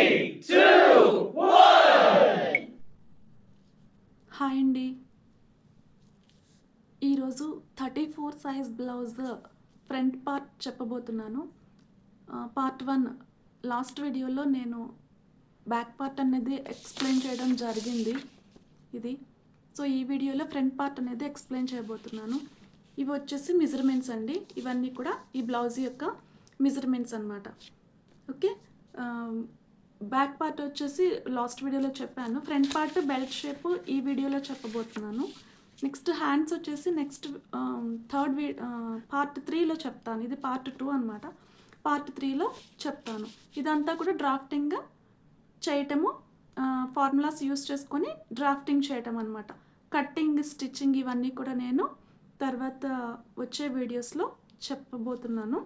2, 1. Hi అండి. ఈరోజు 34 size blouse front part చెప్పబోతున్నాను. పార్ట్ 1 లాస్ట్ వీడియోలో నేను బ్యాక్ పార్ట్ అనేది ఎక్స్ప్లెయిన్ చేయడం జరిగింది. సో ఈ వీడియోలో ఫ్రంట్ పార్ట్ అనేది ఎక్స్ప్లెయిన్ చేయబోతున్నాను. ఇవి వచ్చేసి మెజర్మెంట్స్ అండి. ఇవన్నీ కూడా ఈ బ్లౌజ్ యొక్క మెజర్మెంట్స్ అన్నమాట. ఓకే, బ్యాక్ పార్ట్ వచ్చేసి లాస్ట్ వీడియోలో చెప్పాను. ఫ్రంట్ పార్ట్ బెల్ట్ షేప్ ఈ వీడియోలో చెప్పబోతున్నాను. నెక్స్ట్ హ్యాండ్స్ వచ్చేసి నెక్స్ట్ పార్ట్ 3లో చెప్తాను. ఇది పార్ట్ 2 అనమాట. పార్ట్ 3లో చెప్తాను. ఇదంతా కూడా డ్రాఫ్టింగ్ చేయటము, ఫార్ములాస్ యూస్ చేసుకొని డ్రాఫ్టింగ్ చేయటం అనమాట. కట్టింగ్, స్టిచ్చింగ్ ఇవన్నీ కూడా నేను తర్వాత వచ్చే వీడియోస్లో చెప్పబోతున్నాను.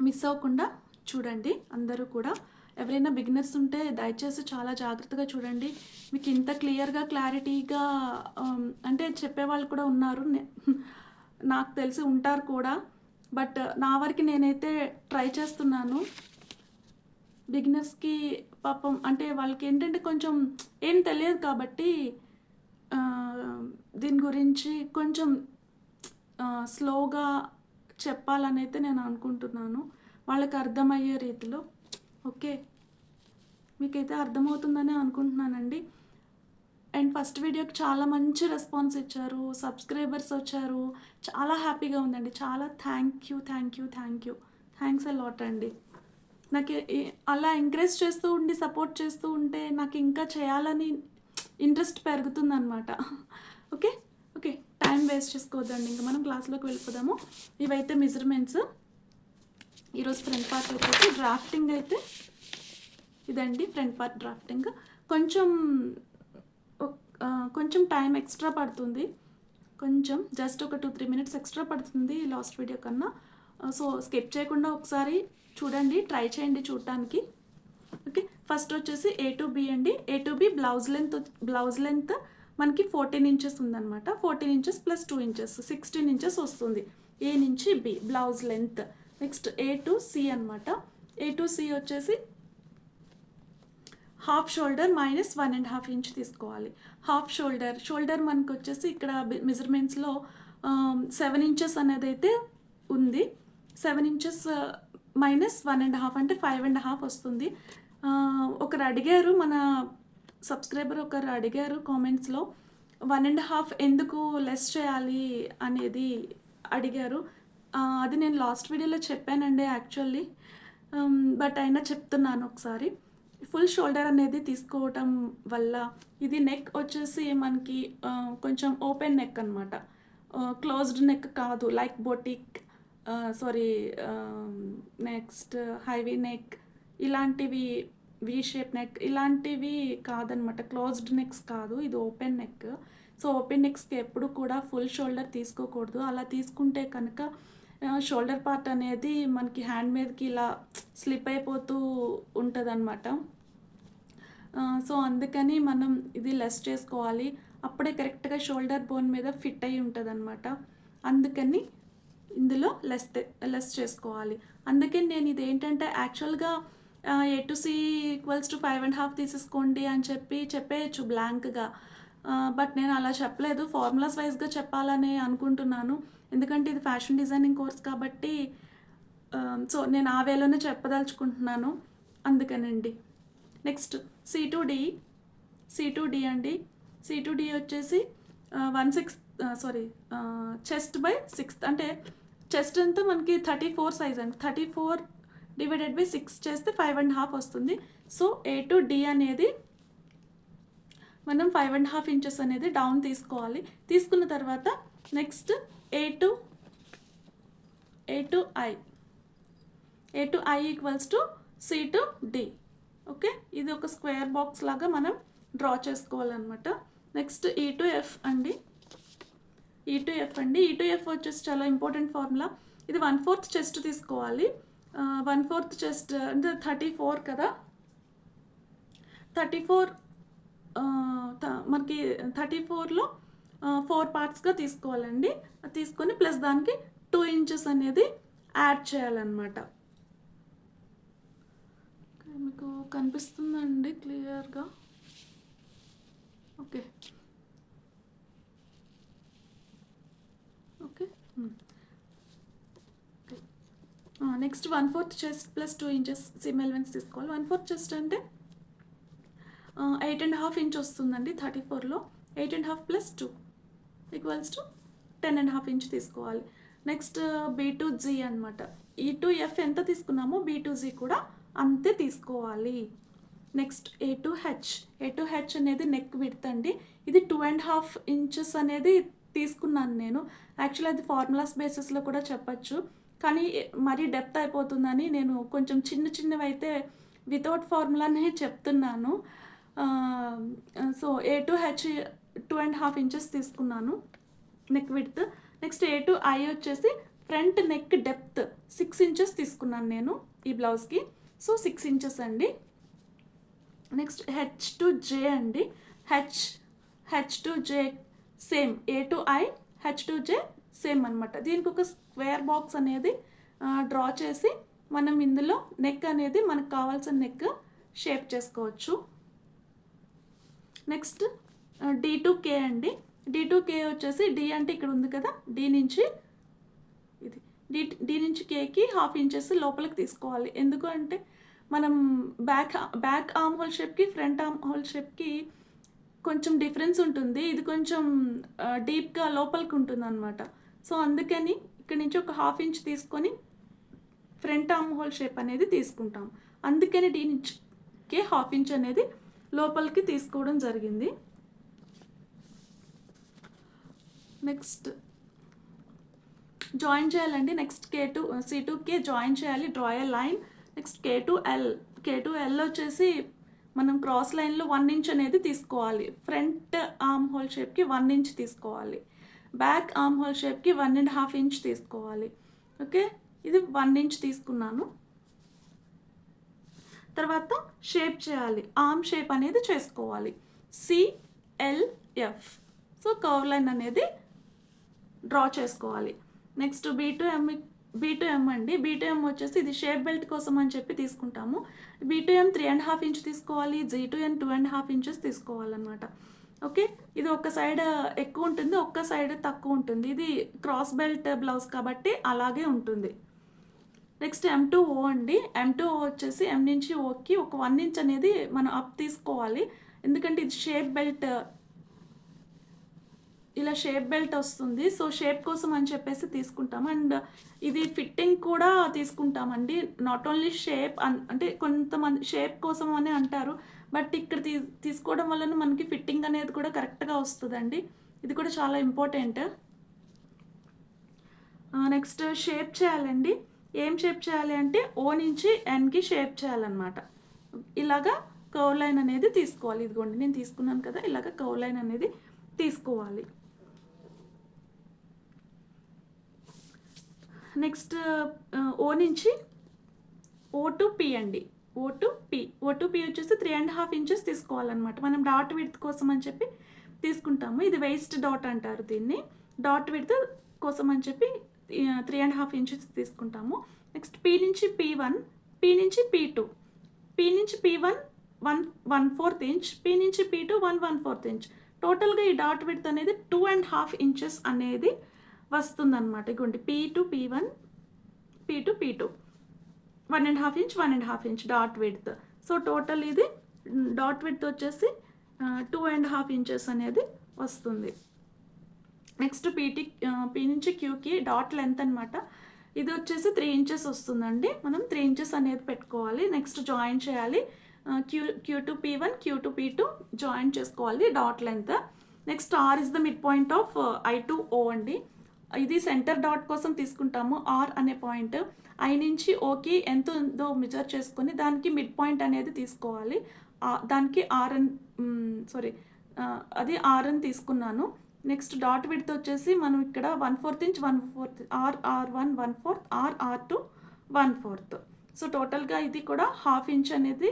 మిస్ అవ్వకుండా చూడండి అందరూ కూడా. ఎవరైనా బిగినర్స్ ఉంటే దయచేసి చాలా జాగ్రత్తగా చూడండి. మీకు ఇంత క్లియర్గా, క్లారిటీగా అంటే చెప్పేవాళ్ళు కూడా ఉన్నారు, నాకు తెలిసి ఉంటారు కూడా. బట్ నా వరకు నేనైతే ట్రై చేస్తున్నాను. బిగినర్స్కి పాపం అంటే వాళ్ళకి ఏంటంటే కొంచెం ఏం తెలియదు కాబట్టి దీని గురించి కొంచెం స్లోగా చెప్పాలని అయితే నేను అనుకుంటున్నాను, వాళ్ళకి అర్థమయ్యే రీతిలో. ఓకే, మీకైతే అర్థమవుతుందని అనుకుంటున్నానండి. అండ్ ఫస్ట్ వీడియోకి చాలా మంచి రెస్పాన్స్ ఇచ్చారు, సబ్స్క్రైబర్స్ వచ్చారు, చాలా హ్యాపీగా ఉందండి. చాలా థ్యాంక్స్ అ లాట్ అండి. నాకు అలా ఎంకరేజ్ చేస్తూ ఉండి సపోర్ట్ చేస్తూ ఉంటే నాకు ఇంకా చేయాలని ఇంట్రెస్ట్ పెరుగుతుందన్నమాట. ఓకే, టైం వేస్ట్ చేసుకోవద్దండి, ఇంకా మనం క్లాస్లోకి వెళ్ళిపోదాము. ఇవైతే మెజర్మెంట్స్. ఈరోజు ఫ్రంట్ పార్ట్ వచ్చేసి డ్రాఫ్టింగ్ అయితే ఇదండి. ఫ్రంట్ పార్ట్ డ్రాఫ్టింగ్ కొంచెం టైం ఎక్స్ట్రా పడుతుంది, కొంచెం జస్ట్ ఒక 2-3 మినిట్స్ ఎక్స్ట్రా పడుతుంది లాస్ట్ వీడియో కన్నా. సో స్కిప్ చేయకుండా ఒకసారి చూడండి, ట్రై చేయండి చూడటానికి. ఓకే, ఫస్ట్ వచ్చేసి A to B అండి. A to B blouse length మనకి 14 ఇంచెస్ ఉందన్నమాట. 14 ఇంచెస్ ప్లస్ 2 ఇంచెస్ 16 ఇంచెస్ వస్తుంది A నుంచి B blouse length. Next A to C అనమాట. A to C వచ్చేసి హాఫ్ షోల్డర్ మైనస్ 1.5 ఇంచ్ తీసుకోవాలి. హాఫ్ షోల్డర్ మనకు వచ్చేసి ఇక్కడ మెజర్మెంట్స్లో 7 ఇంచెస్ అనేది అయితే ఉంది. 7 ఇంచెస్ మైనస్ 1.5 అంటే 5.5 వస్తుంది. ఒకరు అడిగారు, మన సబ్స్క్రైబర్ ఒకరు అడిగారు కామెంట్స్లో 1.5 ఎందుకు లెస్ చేయాలి అనేది అడిగారు. అది నేను లాస్ట్ వీడియోలో చెప్పానండి యాక్చువల్లీ, బట్ అయినా చెప్తున్నాను ఒకసారి. ఫుల్ షోల్డర్ అనేది తీసుకోవటం వల్ల ఇది నెక్ వచ్చేసి మనకి కొంచెం ఓపెన్ నెక్ అనమాట, క్లోజ్డ్ నెక్ కాదు. Like boutique, next heavy neck ఇలాంటివి, వి షేప్ నెక్ ఇలాంటివి కాదనమాట. క్లోజ్డ్ నెక్స్ కాదు, ఇది ఓపెన్ నెక్. సో ఓపెన్ నెక్స్కి ఎప్పుడు కూడా ఫుల్ షోల్డర్ తీసుకోకూడదు. అలా తీసుకుంటే కనుక షోల్డర్ పార్ట్ అనేది మనకి హ్యాండ్ మీదకి ఇలా స్లిప్ అయిపోతూ ఉంటుంది అనమాట. సో అందుకని మనం ఇది లెస్ చేసుకోవాలి, అప్పుడే కరెక్ట్గా షోల్డర్ బోన్ మీద ఫిట్ అయి ఉంటుంది అనమాట. అందుకని ఇందులో లెస్ చేసుకోవాలి. అందుకని నేను ఇది ఏంటంటే యాక్చువల్గా A to C = 5.5 తీసేసుకోండి అని చెప్పేయచ్చు బ్లాంక్గా. బట్ నేను అలా చెప్పలేదు, ఫార్ములాస్ వైజ్గా చెప్పాలని అనుకుంటున్నాను. ఎందుకంటే ఇది ఫ్యాషన్ డిజైనింగ్ కోర్స్ కాబట్టి సో నేను ఆ వేలోనే చెప్పదలుచుకుంటున్నాను, అందుకనండి. నెక్స్ట్ C to D అండి. C to D వచ్చేసి 1/6 చెస్ట్ బై 6 అంటే చెస్ట్ అంతా మనకి 34 సైజ్ అండి. 34 డివైడెడ్ బై 6 చేస్తే 5.5 వస్తుంది. సో A to D అనేది మనం 5.5 ఇంచెస్ అనేది డౌన్ తీసుకోవాలి. తీసుకున్న తర్వాత next A to I = C to D. Okay, ఇది ఒక స్క్వేర్ బాక్స్ లాగా మనం డ్రా చేసుకోవాలన్నమాట. నెక్స్ట్ E to F అండి. E to F వచ్చేసి చాలా ఇంపార్టెంట్ ఫార్ములా. ఇది 1/4 చెస్ట్ తీసుకోవాలి. 1/4 చెస్ట్ అంటే 34 కదా. 34 మనకి 34లో 4 పార్ట్స్గా తీసుకోవాలండి. తీసుకొని ప్లస్ దానికి 2 ఇంచెస్ అనేది యాడ్ చేయాలన్నమాట. మీకు కనిపిస్తుందండి క్లియర్గా? Okay. Okay. Next 1/4 chest plus 2 inches SIM elements తీసుకోవాలి. 1/4 చెస్ట్ అంటే 8.5 ఇంచ్ వస్తుందండి 34లో. 8.5 ప్లస్ 2 ఈక్వల్స్ టు 10.5 ఇంచ్ తీసుకోవాలి. నెక్స్ట్ B2G అనమాట. E2F ఎంత తీసుకున్నామో B2G కూడా అంతే తీసుకోవాలి. Next A2H. A2H అనేది నెక్ విడ్త్ అండి. ఇది 2.5 ఇంచెస్ అనేది తీసుకున్నాను నేను. యాక్చువల్లీ అది ఫార్ములాస్ బేసిస్లో కూడా చెప్పచ్చు, కానీ మరీ డెప్త్ అయిపోతుందని నేను కొంచెం చిన్నవి అయితే వితౌట్ ఫార్ములానే చెప్తున్నాను. సో A2H 2.5 ఇంచెస్ తీసుకున్నాను నెక్ విడ్త్. నెక్స్ట్ A2I వచ్చేసి ఫ్రంట్ నెక్ డెప్త్ 6 ఇంచెస్ తీసుకున్నాను నేను ఈ బ్లౌజ్కి. సో 6 ఇంచెస్ అండి. నెక్స్ట్ H2J అండి. H2J same. A2I H2J same అనమాట. దీనికి ఒక స్క్వేర్ బాక్స్ అనేది డ్రా చేసి మనం ఇందులో నెక్ అనేది మనకు కావాల్సిన నెక్ షేప్ చేసుకోవచ్చు. నెక్స్ట్ D2K అండి. D2K వచ్చేసి D అంటే ఇక్కడ ఉంది కదా, D నుంచి ఇది D నుంచి Kకి 1/2 ఇంచెస్ లోపలికి తీసుకోవాలి. ఎందుకు అంటే మనం బ్యాక్ ఆర్మ్ హోల్ షేప్కి ఫ్రంట్ ఆర్మ్ హోల్ షేప్కి కొంచెం డిఫరెన్స్ ఉంటుంది. ఇది కొంచెం డీప్గా లోపలికి ఉంటుంది అనమాట. సో అందుకని ఇక్కడ నుంచి ఒక 1/2 ఇంచ్ తీసుకొని ఫ్రంట్ ఆర్మ్ హోల్ షేప్ అనేది తీసుకుంటాం. అందుకని D నుంచి 1/2 ఇంచ్ అనేది లోపలికి తీసుకోవడం జరిగింది. నెక్స్ట్ జాయిన్ చేయాలండి. నెక్స్ట్ C2K జాయిన్ చేయాలి. డ్రా ఏ లైన్. నెక్స్ట్ K2L వచ్చేసి మనం క్రాస్ లైన్లో 1 ఇంచ్ అనేది తీసుకోవాలి. ఫ్రంట్ ఆర్మ్ హోల్ షేప్కి 1 ఇంచ్ తీసుకోవాలి. బ్యాక్ ఆర్మ్ హోల్ షేప్కి 1.5 ఇంచ్ తీసుకోవాలి. ఓకే, ఇది 1 ఇంచ్ తీసుకున్నాను. తర్వాత షేప్ చేయాలి. ఆర్మ్ షేప్ అనేది చేసుకోవాలి. CLF. సో కర్వ్ లైన్ అనేది డ్రా చేసుకోవాలి. నెక్స్ట్ B2M అండి. B2M వచ్చేసి ఇది షేప్ బెల్ట్ కోసం అని చెప్పి తీసుకుంటాము. B2M 3.5 ఇంచ్ తీసుకోవాలి. G2N 2.5 ఇంచెస్ తీసుకోవాలన్నమాట. ఓకే, ఇది ఒక సైడ్ ఎక్కువ ఉంటుంది, ఒక్క సైడ్ తక్కువ ఉంటుంది. ఇది క్రాస్ బెల్ట్ బ్లౌజ్ కాబట్టి అలాగే ఉంటుంది. నెక్స్ట్ M2O అండి. M2O వచ్చేసి M నుంచి Oకి ఒక 1 ఇంచ్ అనేది మనం అప్ తీసుకోవాలి. ఎందుకంటే ఇది షేప్ బెల్ట్, ఇలా షేప్ బెల్ట్ వస్తుంది. సో షేప్ కోసం అని చెప్పేసి తీసుకుంటాము. అండ్ ఇది ఫిట్టింగ్ కూడా తీసుకుంటామండి. నాట్ ఓన్లీ షేప్, అంటే కొంతమంది షేప్ కోసం అని అంటారు, బట్ ఇక్కడ తీసుకోవడం వలన మనకి ఫిట్టింగ్ అనేది కూడా కరెక్ట్గా వస్తుందండి. ఇది కూడా చాలా ఇంపార్టెంట్. నెక్స్ట్ షేప్ చేయాలండి. ఏం షేప్ చేయాలి అంటే O నుంచి Nకి షేప్ చేయాలన్నమాట. ఇలాగా కర్వ్ లైన్ అనేది తీసుకోవాలి. ఇదిగోండి నేను తీసుకున్నాను కదా, ఇలాగ కర్వ్ లైన్ అనేది తీసుకోవాలి. నెక్స్ట్ O నుంచి O to P అండి. O to P వచ్చేసి 3.5 ఇంచెస్ తీసుకోవాలన్నమాట. మనం డాట్ విడ్త్ కోసం అని చెప్పి తీసుకుంటాము. ఇది వేస్ట్ డాట్ అంటారు దీన్ని. డాట్ విడ్త్ కోసం అని చెప్పి 3.5 ఇంచెస్ తీసుకుంటాము. నెక్స్ట్ P నుంచి P1, P నుంచి P2, P నుంచి P1 1/4 ఇంచ్, P నుంచి P2 1/4 ఇంచ్. టోటల్గా ఈ డాట్ విడ్త్ అనేది 2.5 ఇంచెస్ అనేది వస్తుందన్నమాట. ఇగోండి P to P1, P to P2 1.5 inch dot width. So total ఇది డాట్ విడ్త్ వచ్చేసి 2.5 ఇంచెస్ అనేది వస్తుంది. నెక్స్ట్ P నుంచి Qకి డాట్ లెంత్ అనమాట. ఇది వచ్చేసి 3 ఇంచెస్ వస్తుందండి. మనం 3 ఇంచెస్ అనేది పెట్టుకోవాలి. నెక్స్ట్ జాయిన్ చేయాలి. Q to P1, Q to P2 join చేసుకోవాలి dot length. Next R is the mid point of I to O అండి. ఇది సెంటర్ డాట్ కోసం తీసుకుంటాము. R అనే పాయింట్ I నుంచి Oకి ఎంత ఉందో మెజర్ చేసుకొని దానికి మిడ్ పాయింట్ అనేది తీసుకోవాలి. దానికి అది R అని తీసుకున్నాను. నెక్స్ట్ డాట్ విడ్త్ వచ్చేసి మనం ఇక్కడ 1/4 ఇంచ్, 1/4 R1 1/4, R2 1/4. సో టోటల్గా ఇది కూడా 1/2 ఇంచ్ అనేది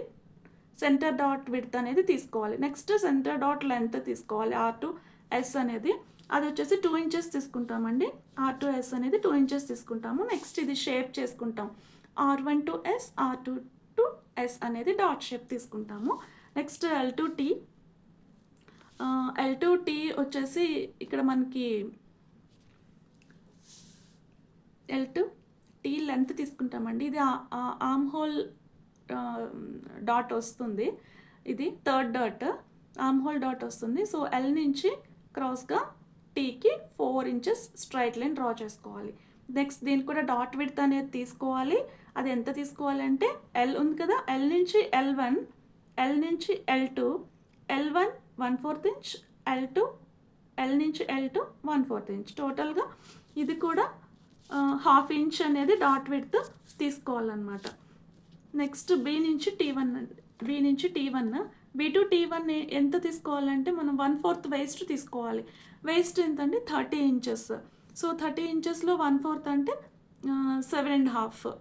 సెంటర్ డాట్ విడ్త్ అనేది తీసుకోవాలి. నెక్స్ట్ సెంటర్ డాట్ లెంత్ తీసుకోవాలి. R2S అనేది అది వచ్చేసి 2 ఇంచెస్ తీసుకుంటామండి. R2S అనేది 2 ఇంచెస్ తీసుకుంటాము. నెక్స్ట్ ఇది షేప్ చేసుకుంటాం. R1 to S, R2 to S అనేది డాట్ షేప్ తీసుకుంటాము. Next L2T. L2T వచ్చేసి ఇక్కడ మనకి L2T లెంత్ తీసుకుంటామండి. ఇది ఆర్మ్ హోల్ డాట్ వస్తుంది. ఇది third dot arm whole dot వస్తుంది. సో L నుంచి క్రాస్గా టీకి 4 ఇంచెస్ స్ట్రైట్ లైన్ డ్రా చేసుకోవాలి. నెక్స్ట్ దీనికి కూడా డాట్ విడ్త్ అనేది తీసుకోవాలి. అది ఎంత తీసుకోవాలి అంటే L ఉంది కదా, L నుంచి L1, L నుంచి L2, L1 1/4 inch, L2 L నుంచి L2 1/4 ఇంచ్. టోటల్గా ఇది కూడా 1/2 ఇంచ్ అనేది డాట్ విడ్త్ తీసుకోవాలన్నమాట. నెక్స్ట్ B నుంచి T1 B టు T1 ఎంత తీసుకోవాలంటే మనం 1/4 వేస్ట్ తీసుకోవాలి. వేస్ట్ ఎంతంటే 30 ఇంచెస్. సో 30 ఇంచెస్లో 1/4 అంటే 7.5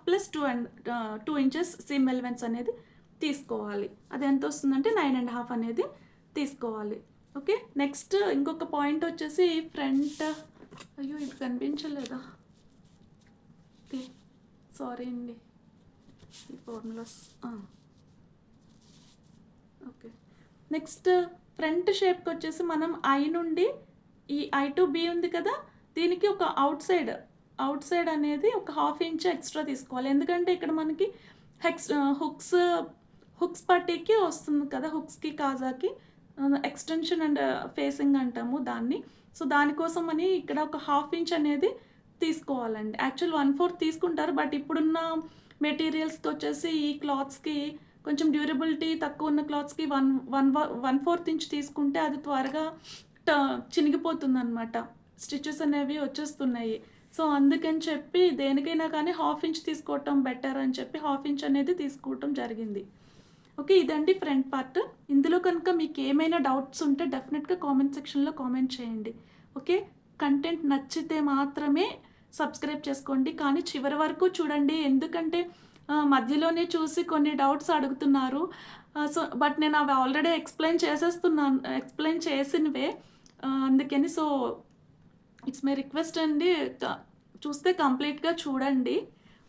ప్లస్ 2 ఇంచెస్ సీమ్ ఎలిమెంట్స్ అనేది తీసుకోవాలి. అది ఎంత వస్తుందంటే 9.5 అనేది తీసుకోవాలి. ఓకే, నెక్స్ట్ ఇంకొక పాయింట్ వచ్చేసి ఫ్రంట్. అయ్యో ఇది కనిపించలేదా? ఓకే, సారీ అండి. ఈ ఫార్ములాస్. ఓకే, నెక్స్ట్ ఫ్రంట్ షేప్కి వచ్చేసి మనం ఐ నుండి ఈ I to B ఉంది కదా, దీనికి ఒక అవుట్ సైడ్ అనేది ఒక 1/2 ఇంచ్ ఎక్స్ట్రా తీసుకోవాలి. ఎందుకంటే ఇక్కడ మనకి హుక్స్ పట్టీకి వస్తుంది కదా, హుక్స్కి కాజాకి ఎక్స్టెన్షన్ అండ్ ఫేసింగ్ అంటాము దాన్ని. సో దానికోసం అని ఇక్కడ ఒక 1/2 ఇంచ్ అనేది తీసుకోవాలండి. యాక్చువల్ 1/4 తీసుకుంటారు, బట్ ఇప్పుడున్న మెటీరియల్స్కి వచ్చేసి ఈ క్లాత్స్కి కొంచెం డ్యూరబిలిటీ తక్కువ ఉన్న క్లాత్స్కి 1/4 ఇంచ్ తీసుకుంటే అది త్వరగా చినిగిపోతుంది అనమాట. స్టిచెస్ అనేవి వచ్చేస్తున్నాయి. సో అందుకని చెప్పి దేనికైనా కానీ 1/2 ఇంచ్ తీసుకోవటం బెటర్ అని చెప్పి 1/2 ఇంచ్ అనేది తీసుకోవటం జరిగింది. ఓకే, ఇదండి ఫ్రంట్ పార్ట్. ఇందులో కనుక మీకు ఏమైనా డౌట్స్ ఉంటే డెఫినెట్గా కామెంట్ సెక్షన్లో కామెంట్ చేయండి. ఓకే, కంటెంట్ నచ్చితే మాత్రమే సబ్స్క్రైబ్ చేసుకోండి, కానీ చివరి వరకు చూడండి. ఎందుకంటే మధ్యలోనే చూసి కొన్ని డౌట్స్ అడుగుతున్నారు. సో బట్ నేను అవి ఆల్రెడీ ఎక్స్ప్లెయిన్ చేసినవే, అందుకని. సో ఇట్స్ మై రిక్వెస్ట్ అండి, చూస్తే కంప్లీట్గా చూడండి.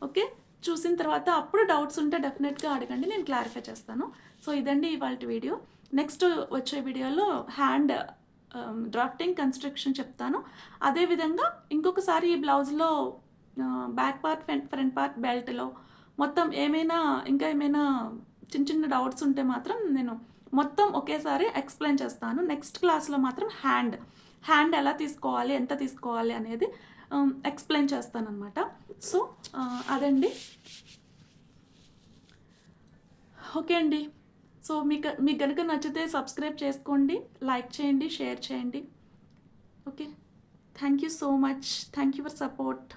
ఓకే, చూసిన తర్వాత అప్పుడు డౌట్స్ ఉంటే డెఫినెట్గా అడగండి, నేను క్లారిఫై చేస్తాను. సో ఇదండి ఇవాళ వీడియో. నెక్స్ట్ వచ్చే వీడియోలో హ్యాండ్ డ్రాఫ్టింగ్ కన్స్ట్రక్షన్ చెప్తాను. అదేవిధంగా ఇంకొకసారి ఈ బ్లౌజ్లో బ్యాక్ పార్ట్ ఫ్రంట్ పార్ట్ బెల్ట్లో మొత్తం ఇంకా ఏమైనా చిన్న డౌట్స్ ఉంటే మాత్రం నేను మొత్తం ఒకేసారి ఎక్స్ప్లెయిన్ చేస్తాను. నెక్స్ట్ క్లాస్లో మాత్రం హ్యాండ్ ఎలా తీసుకోవాలి, ఎంత తీసుకోవాలి అనేది ఎక్స్ప్లెయిన్ చేస్తాను అనమాట. సో అదండి. ఓకే అండి. సో మీకు కనుక నచ్చితే సబ్స్క్రైబ్ చేసుకోండి, లైక్ చేయండి, షేర్ చేయండి. Okay, thank you so much. Thank you for support.